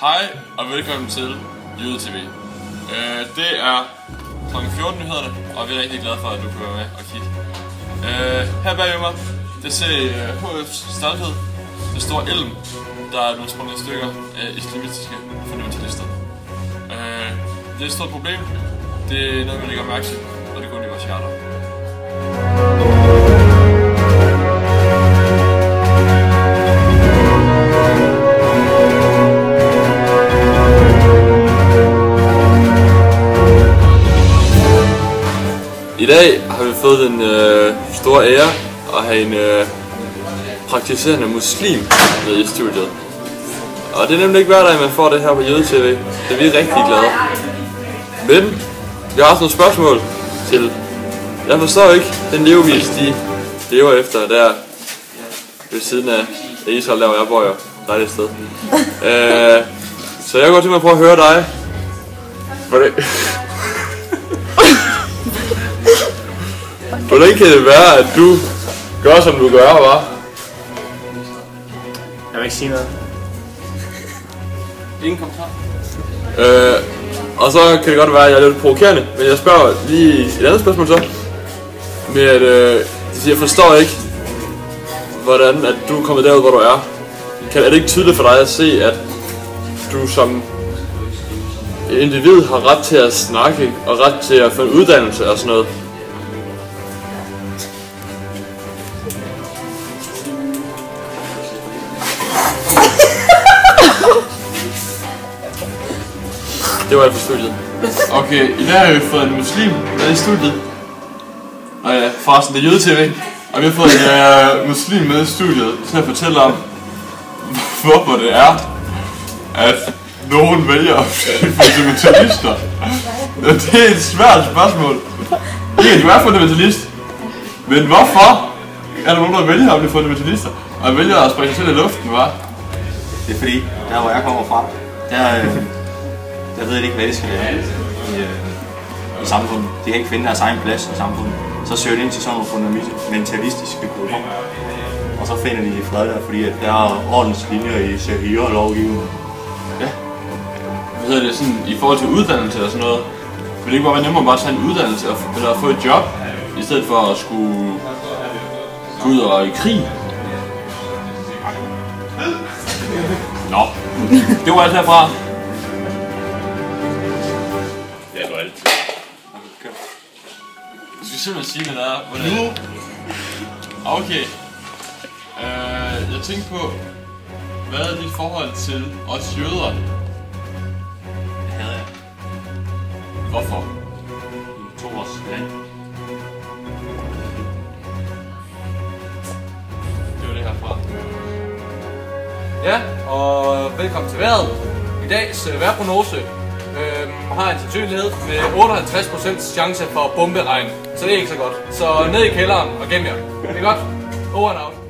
Hej og velkommen til Jyde TV. Det er kl. 14 nyhederne, og vi er rigtig glade for, at du kan være med og kigge. Her bagved mig, det ser HF's stolthed. Det står Elm, der er nogle sprunget stykker af islamistiske fundamentalister. Det er et stort problem. Det er noget, vi lægger mærke til, og det går ind i vores hjerter. I dag har vi fået den store ære at have en praktiserende muslim med i studiet. Og det er nemlig ikke hver dag, man får det her på Jyde TV. Det er vi rigtig glade. Men vi har også nogle spørgsmål til. Jeg forstår ikke den levevis, de lever efter der ved siden af Israel, der hvor jeg bor jo. Dejligt sted. Så jeg går til at prøve at høre dig. Hvordan kan det være, at du gør, som du gør, hva'? Jeg vil ikke sige noget. Ingen kommentar. Og så kan det godt være, at jeg er lidt provokerende, men jeg spørger lige et andet spørgsmål så. Med at, jeg forstår ikke, hvordan at du er kommet derud, hvor du er. Er det ikke tydeligt for dig at se, at du som individ har ret til at snakke, og ret til at få en uddannelse og sådan noget? Det var alt for studiet. Okay, i dag har vi fået en muslim med i studiet. Og ja, forresten, det er Jyde TV. Og vi har fået en muslim med i studiet til at fortælle om, hvorfor det er, at nogen vælger at blive fundamentalister. Det er et svært spørgsmål. Ikke, du er fundamentalist. Men hvorfor er der nogen, der vælger at blive fundamentalister? Og vælger at sprænge sig selv i luften, hva'? Det er fordi, der hvor jeg kommer fra, jeg ved ikke, hvad det skal være i samfundet. De kan ikke finde deres egen plads i samfundet. Så søger de ind til sådan nogle fundamentalistiske grupper. Og så finder de fred der, fordi at der er ordenslinjer i sharia-lovgivningen. Ja. Hvad hedder det sådan, i forhold til uddannelse og sådan noget? Vil det ikke bare være nemmere bare at tage en uddannelse eller at få et job, i stedet for at skulle gå ud og i krig? Nå, det var alt herfra. Det er alt. Du skal simpelthen sige, hvad der er. Hvordan? Okay. Jeg tænkte på, hvad er dit forhold til os jøder? Det havde jeg. Hvorfor? I 2 års land. Det var det herfra. Ja, og velkommen til vejret. I dags vejrprognose har en sandsynlighed med 58% chance for bomberegn, så det er ikke så godt. Så ned i kælderen og gem jer. Det er godt. Over and out.